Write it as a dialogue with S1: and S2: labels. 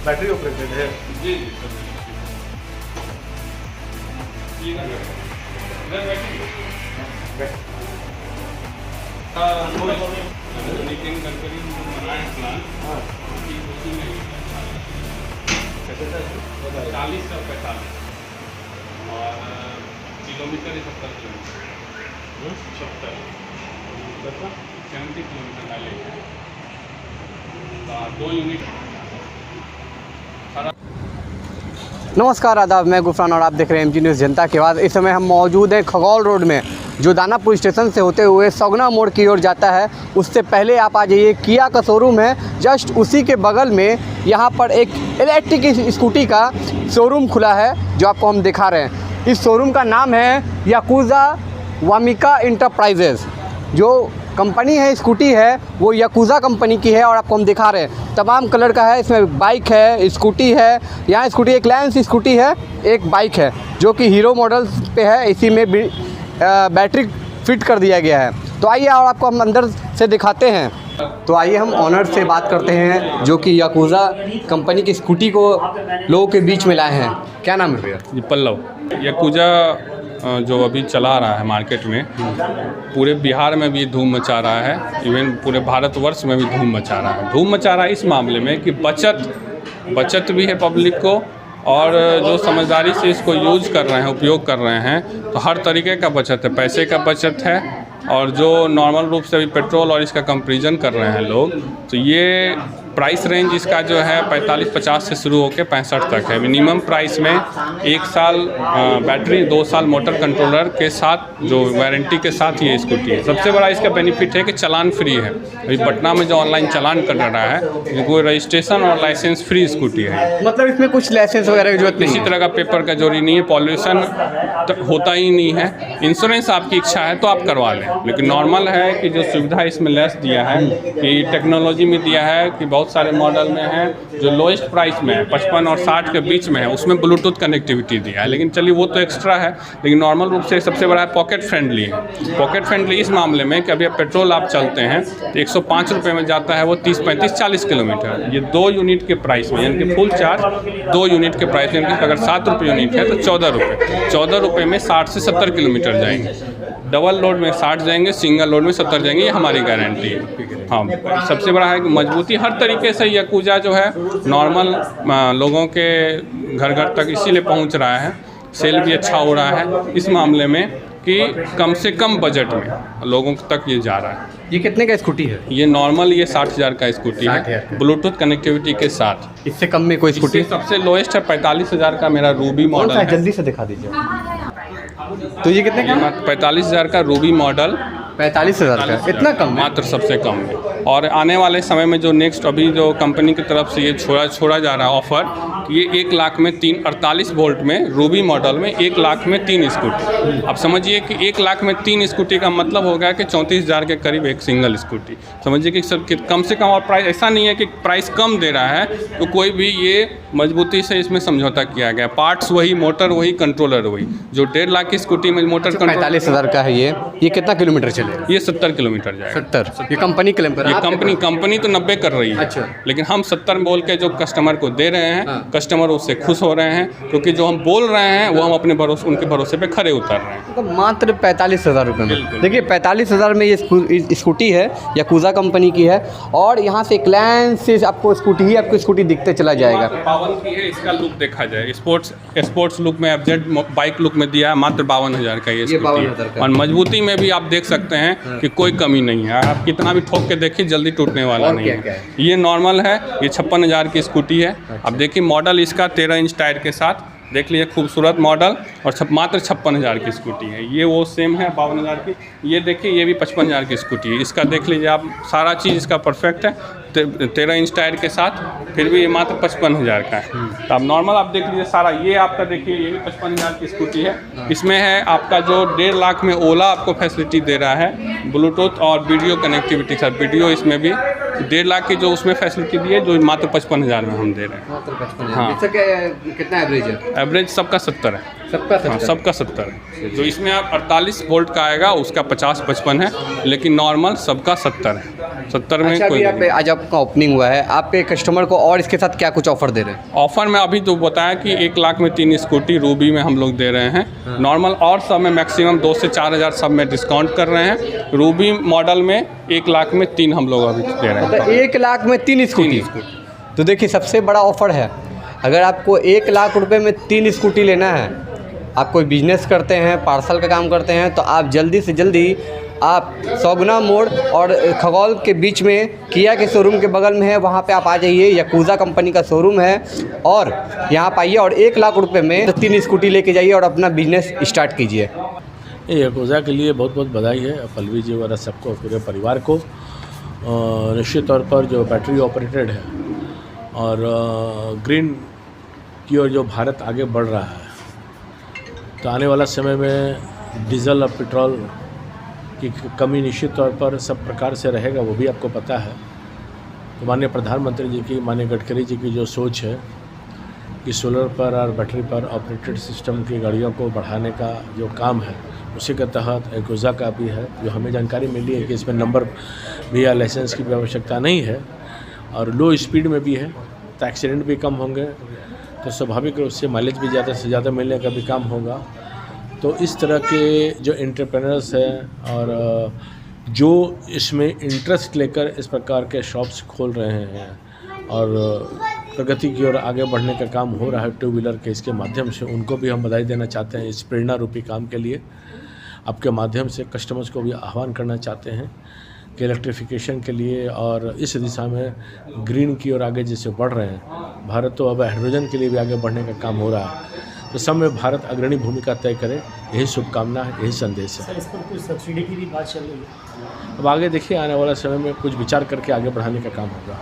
S1: Battery operated है?
S2: जी जी नितिन गडकरी बनाए plan. हाँ, उसी में 40 का 45 और किलोमीटर 70 किलोमीटर 70 किलोमीटर डाले 2 यूनिट।
S3: नमस्कार आदाब, मैं गुफरान और आप देख रहे हैं MG न्यूज़ जनता की आवाज़। इस समय हम मौजूद हैं खगौल रोड में, जो दानापुर स्टेशन से होते हुए सगना मोड़ की ओर जाता है। उससे पहले आप आ जाइए, किया का शोरूम है, जस्ट उसी के बगल में यहाँ पर एक इलेक्ट्रिक स्कूटी का शोरूम खुला है, जो आपको हम दिखा रहे हैं। इस शोरूम का नाम है याकुजा वामिका इंटरप्राइजेज़। जो कंपनी है, स्कूटी है, वो याकुजा कंपनी की है और आपको हम दिखा रहे हैं। तमाम कलर का है, इसमें बाइक है, स्कूटी है। यहाँ स्कूटी एक लैंस स्कूटी है, एक बाइक है जो कि हीरो मॉडल पे है। इसी में बैटरी फिट कर दिया गया है। तो आइए और आपको हम अंदर से दिखाते हैं। तो आइए हम ऑनर से बात करते हैं, जो कि याकुजा कंपनी की स्कूटी को लोगों के बीच में लाए हैं। क्या नाम है भैया?
S2: जी पल्लव। याकुजा जो अभी चला रहा है मार्केट में, पूरे बिहार में भी धूम मचा रहा है, इवन पूरे भारतवर्ष में भी धूम मचा रहा है। धूम मचा रहा है इस मामले में कि बचत भी है पब्लिक को, और जो समझदारी से इसको यूज कर रहे हैं, उपयोग कर रहे हैं, तो हर तरीके का बचत है। पैसे का बचत है, और जो नॉर्मल रूप से अभी पेट्रोल और इसका कंपैरिजन कर रहे हैं लोग, तो ये प्राइस रेंज इसका जो है 45-50 से शुरू होकर 65 तक है। मिनिमम प्राइस में 1 साल बैटरी, 2 साल मोटर कंट्रोलर के साथ, जो वारंटी के साथ ये स्कूटी है। सबसे बड़ा इसका बेनिफिट है कि चालान फ्री है। अभी पटना में जो ऑनलाइन चालान कर रहा है, कोई रजिस्ट्रेशन और लाइसेंस फ्री स्कूटी है।
S3: मतलब इसमें कुछ लाइसेंस वगैरह की जरूरत नहीं,
S2: किसी तरह का पेपर का जरूरी नहीं है, पॉल्यूशन होता ही नहीं है। इंश्योरेंस आपकी इच्छा है तो आप करवा लें, लेकिन नॉर्मल है कि जो सुविधा इसमें लेस दिया है, कि टेक्नोलॉजी में दिया है, कि बहुत सारे मॉडल में है जो लोएस्ट प्राइस में है, 55 और 60 के बीच में है, उसमें ब्लूटूथ कनेक्टिविटी दिया है। लेकिन चलिए वो तो एक्स्ट्रा है, लेकिन नॉर्मल रूप से सबसे बड़ा है पॉकेट फ्रेंडली है। पॉकेट फ्रेंडली इस मामले में कि अभी पेट्रोल आप चलते हैं तो 105 रुपये में जाता है वो 30, 35, 40 किलोमीटर। ये 2 यूनिट के प्राइस में, यानी कि फुल चार्ज 2 यूनिट के प्राइस में, यानी कि अगर 7 रुपये यूनिट है तो 14 रुपये। 14 रुपये में 60 से 70 किलोमीटर जाएंगे। डबल लोड में 60 जाएंगे, सिंगल लोड में 70 जाएंगे, ये हमारी गारंटी है। हाँ, सबसे बड़ा है कि मजबूती हर तरीके से याकुजा जो है नॉर्मल लोगों के घर घर तक इसीलिए पहुंच रहा है। सेल भी अच्छा हो रहा है इस मामले में कि कम से कम बजट में लोगों तक ये जा रहा है।
S3: ये कितने का स्कूटी है?
S2: ये नॉर्मल ये 60,000 का स्कूटी है, ब्लूटूथ कनेक्टिविटी के साथ।
S3: इससे कम में कोई स्कूटी?
S2: सबसे लोएस्ट है 45,000 का मेरा रूबी मॉडल है।
S3: जल्दी से दिखा दीजिए। तो ये कितने का?
S2: 45,000 का रूबी मॉडल।
S3: 45,000 का? इतना कम?
S2: मात्र सबसे कम है। और आने वाले समय में जो नेक्स्ट अभी जो कंपनी की तरफ से ये छोड़ा जा रहा है ऑफर, ये 1 लाख में 3 48 वोल्ट में रूबी मॉडल में 1 लाख में 3 स्कूटी। अब समझिए कि 1 लाख में 3 स्कूटी का मतलब हो गया कि 34,000 के करीब एक सिंगल स्कूटी। समझिए कि सब कम से कम, और प्राइस ऐसा नहीं है कि प्राइस कम दे रहा है, तो कोई भी ये मजबूती से इसमें समझौता किया गया। पार्ट्स वही, मोटर वही, कंट्रोलर वही। जो 1.5 लाख की स्कूटी में मोटर
S3: 45,000 का है ये कितना किलोमीटर चलेगा?
S2: ये 70 किलोमीटर जाएगा।
S3: 70? ये कंपनी क्लेम कर रही है?
S2: कंपनी तो 90 कर रही है।
S3: अच्छा।
S2: लेकिन हम 70 बोल के जो कस्टमर को दे रहे हैं, कस्टमर उससे खुश हो रहे हैं, क्योंकि जो हम बोल रहे हैं वो हम अपने उनके भरोसे पे खरे उतर रहे हैं।
S3: तो मात्र 45,000 रुपये में देखिए, 45,000 में ये स्कूटी है, याकुजा कंपनी की है। और यहाँ से एक लाइन से आपको स्कूटी दिखते चला जाएगा।
S2: पावन की है, इसका लुक देखा जाए, स्पोर्ट्स लुक में, एफजेड बाइक लुक में दिया है। मात्र 52,000 का ये स्कूटी है। और मजबूती में भी आप देख सकते हैं कि कोई कमी नहीं है। आप कितना भी ठोक के देखिए, जल्दी टूटने वाला नहीं है। ये नॉर्मल है, ये 56,000 की स्कूटी है। अब देखिए मॉडल इसका 13 इंच टायर के साथ, देख लीजिए खूबसूरत मॉडल, और मात्र 56,000 की स्कूटी है। ये वो सेम है 52,000 की। ये देखिए ये भी 55,000 की स्कूटी है। इसका देख लीजिए आप, सारा चीज़ इसका परफेक्ट है। 13 इंच टायर के साथ, फिर भी ये मात्र 55,000 का है। तो अब नॉर्मल आप देख लीजिए सारा, ये आपका देखिए ये भी 55,000 की स्कूटी है। इसमें है आपका जो 1.5 लाख में ओला आपको फैसिलिटी दे रहा है, ब्लूटूथ और वीडियो कनेक्टिविटी के साथ। वीडियो इसमें भी 1.5 लाख की जो उसमें फैसिलिटी दी है, जो मात्र 55,000 में हम दे रहे हैं।
S3: मात्र 55,000।
S2: हाँ।
S3: कितना एवरेज है?
S2: एवरेज सबका 70 है। सबका 70 है। जो इसमें आप 48 वोल्ट का आएगा उसका 50-55 है, लेकिन नॉर्मल सबका 70 है। 70 में
S3: अच्छा,
S2: कोई
S3: अभी आप
S2: नहीं।
S3: आज आपका ओपनिंग हुआ है, आप पे कस्टमर को और इसके साथ क्या कुछ ऑफर दे रहे हैं?
S2: ऑफर में अभी तो बताया कि 1 लाख में 3 स्कूटी रूबी में हम लोग दे रहे हैं। नॉर्मल और सब में मैक्सिमम 2 से 4 हज़ार सब में डिस्काउंट कर रहे हैं। रूबी मॉडल में 1 लाख में 3 हम लोग अभी दे रहे
S3: मतलब
S2: हैं।
S3: 1 लाख में 3 स्कूटी। तो देखिए सबसे बड़ा ऑफर है, अगर आपको 1 लाख रुपए में 3 स्कूटी लेना है, आप कोई बिजनेस करते हैं, पार्सल का काम करते हैं, तो आप जल्दी से जल्दी आप सौगुना मोड़ और खगौल के बीच में किया के शोरूम के बगल में है, वहाँ पे आप आ जाइए। याकूज़ा कंपनी का शोरूम है और यहाँ पर आइए और 1 लाख रुपए में 3 स्कूटी लेके जाइए और अपना बिजनेस स्टार्ट कीजिए।
S1: याकूज़ा के लिए बहुत बहुत बधाई है, पल्लवी जी वगैरह सबको, पूरे परिवार को। निश्चित तौर पर जो बैटरी ऑपरेटेड है और ग्रीन की ओर जो भारत आगे बढ़ रहा है, तो आने वाला समय में डीजल और पेट्रोल की कमी निश्चित तौर पर सब प्रकार से रहेगा, वो भी आपको पता है। तो माननीय प्रधानमंत्री जी की, माननीय गडकरी जी की जो सोच है कि सोलर पर और बैटरी पर ऑपरेटेड सिस्टम की गाड़ियों को बढ़ाने का जो काम है, उसी के तहत याकूज़ा का भी है। जो हमें जानकारी मिली है कि इसमें नंबर भी या लाइसेंस की भी आवश्यकता नहीं है और लो स्पीड में भी है, तो एक्सीडेंट भी कम होंगे, तो स्वाभाविक रूप से माइलेज भी ज़्यादा से ज़्यादा मिलने का भी काम होगा। तो इस तरह के जो एंटरप्रेन्योर्स हैं और जो इसमें इंटरेस्ट लेकर इस प्रकार के शॉप्स खोल रहे हैं और प्रगति की ओर आगे बढ़ने का काम हो रहा है टू व्हीलर के इसके माध्यम से, उनको भी हम बधाई देना चाहते हैं इस प्रेरणा रूपी काम के लिए। आपके माध्यम से कस्टमर्स को भी आह्वान करना चाहते हैं कि इलेक्ट्रिफिकेशन के लिए और इस दिशा में ग्रीन की ओर आगे जैसे बढ़ रहे हैं, भारत तो अब हाइड्रोजन के लिए भी आगे बढ़ने का काम हो रहा है, तो सब में भारत अग्रणी भूमिका तय करे, यही शुभकामना है, यही संदेश है।
S4: सर, इस पर कुछ सब्सिडी की भी बात चल रही है?
S1: अब आगे देखिए, आने वाला समय में कुछ विचार करके आगे बढ़ाने का काम होगा।